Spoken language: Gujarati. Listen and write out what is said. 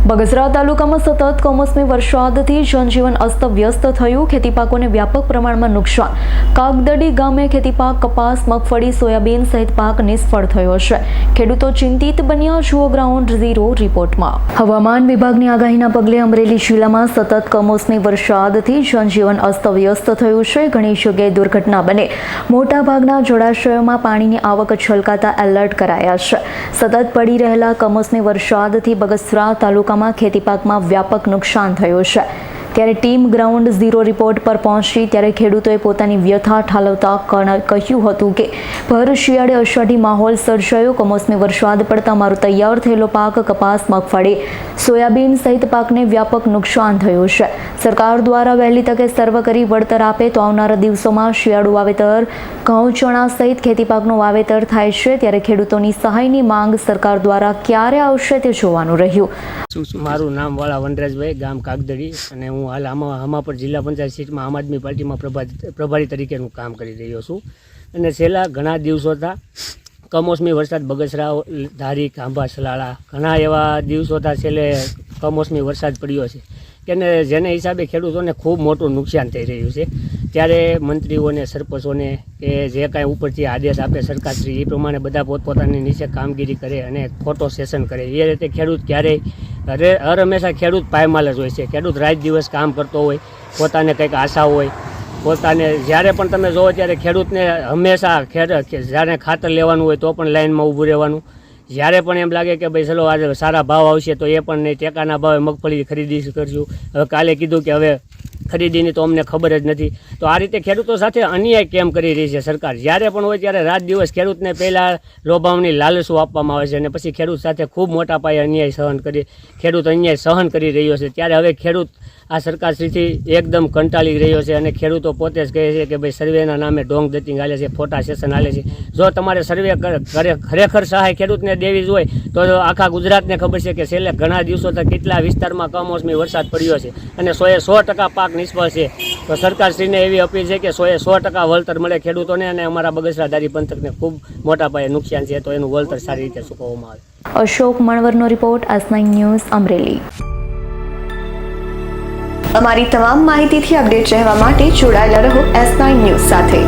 બગસરા તાલુકામાં સતત કમોસમી વરસાદથી જનજીવન અસ્તવ્યસ્ત થયું. ખેતી પાકોને વ્યાપક પ્રમાણમાં નુકસાન. કાગદડી ગામે ખેતી પાક કપાસ, મગફળી, સોયાબીન સહિત પાક નિષ્ફળ થયો છે. ખેડૂતો ચિંતિત બન્યા. જુઓ ગ્રાઉન્ડ ઝીરો રિપોર્ટમાં. હવામાન વિભાગની આગાહીના પગલે અમરેલી જિલ્લામાં સતત કમોસમી વરસાદથી જનજીવન અસ્તવ્યસ્ત થયું છે. ઘણી જગ્યાએ દુર્ઘટના બને. મોટાભાગના જળાશયોમાં પાણીની આવક છલકાતા એલર્ટ કરાયા છે. સતત પડી રહેલા કમોસમી વરસાદથી બગસરા તાલુકામાં ખેતી પાકમાં વ્યાપક નુકસાન થયું છે. ત્યારે ટીમ ગ્રાઉન્ડ ઝીરો રિપોર્ટ પર પહોંચી ત્યારે ખેડૂતોએ પોતાની વ્યથા ઠાલવતા કહ્યું હતું કે ભર શિયાળે અષાઢી માહોલ સર્જાયો. કમોસમી વરસાદ પડતા મારો તૈયાર થયેલો પાક કપાસ, મગફળી, સોયાબીન સહિત પાકને વ્યાપક નુકસાન થયું છે. સરકાર દ્વારા વહેલી તકે સર્વે કરી વળતર આપે તો આવનારા દિવસોમાં શિયાળુ વાવેતર, ઘઉં, ચણા સહિત ખેતી પાકનું વાવેતર થાય છે. ત્યારે ખેડૂતોની સહાયની માંગ સરકાર દ્વારા ક્યારે આવશે તે જોવાનું રહ્યું. મારું નામ વાળા વનરાજભાઈ, ગામ કાગદડી, અને હું હાલ હમાપર જિલ્લા પંચાયત સીટમાં આમ આદમી પાર્ટીમાં પ્રભારી તરીકેનું કામ કરી રહ્યો છું. અને છેલ્લા ઘણા દિવસોથી કમોસમી વરસાદ બગસરા, ધારી, ખાંભા, સલાળા ઘણા એવા દિવસોથી છેલ્લે કમોસમી વરસાદ પડ્યો છે કે જેને હિસાબે ખેડૂતોને ખૂબ મોટું નુકસાન થઈ રહ્યું છે. ત્યારે મંત્રીઓને, સરપંચોને કે જે કાંઈ ઉપરથી આદેશ આપે સરકારશ્રી એ પ્રમાણે બધા પોતપોતાની નીચે કામગીરી કરે અને ફોટો સેશન કરે. એ રીતે ખેડૂત ક્યારેય હંમેશા ખેડૂત પાયમાલ જ હોય છે. ખેડૂત રાત દિવસ કામ કરતો હોય, પોતાને કંઈક આશા હોય, પોતાને જ્યારે પણ તમે જોવો ત્યારે ખેડૂતને હંમેશા જ્યારે ખાતર લેવાનું હોય તો પણ લાઇનમાં ઊભું રહેવાનું. જ્યારે પણ એમ લાગે કે ભાઈ ચલો આજે સારા ભાવ આવશે તો એ પણ નહીં, ટેકાના ભાવે મગફળી ખરીદી કરશું. હવે કાલે કીધું કે હવે ખરીદીની તો અમને ખબર જ નથી. તો આ રીતે ખેડૂતો સાથે અન્યાય કેમ કરી રહી છે સરકાર? જ્યારે પણ હોય ત્યારે રાત દિવસ ખેડૂતને પહેલાં લોભાવની લાલચો આપવામાં આવે છે અને પછી ખેડૂત સાથે ખૂબ મોટા પાયે ખેડૂત અન્યાય સહન કરી રહ્યો છે. ત્યારે હવે ખેડૂત આ સરકારશ્રીથી એકદમ કંટાળી રહ્યો છે અને ખેડૂતો પોતે જ કહે છે કે ભાઈ સર્વેના નામે ડોંગ ડેટિંગ હાલે છે, ફોટા સેશન હાલે છે. જો તમારે સર્વે ખરેખર સહાય ખેડૂતને દેવી જ હોય તો આખા ગુજરાતને ખબર છે કે છેલ્લે ઘણા દિવસોથી કેટલા વિસ્તારમાં કમોસમી વરસાદ પડ્યો છે અને 100% પાક નિષ્ફળ છે. તો સરકારશ્રીને એવી અપીલ છે કે 100% વળતર મળે ખેડૂતોને, અને અમારા બગસરા ધારી પંથકને ખૂબ મોટા પાયે નુકસાન છે તો એનું વળતર સારી રીતે ચૂકવવામાં આવે. અશોક મણવરનો રિપોર્ટ, S9 ન્યૂઝ, અમરેલી. અમારી તમામ માહિતીથી અપડેટ રહેવા માટે જોડાયેલા રહો S9 ન્યૂઝ સાથે.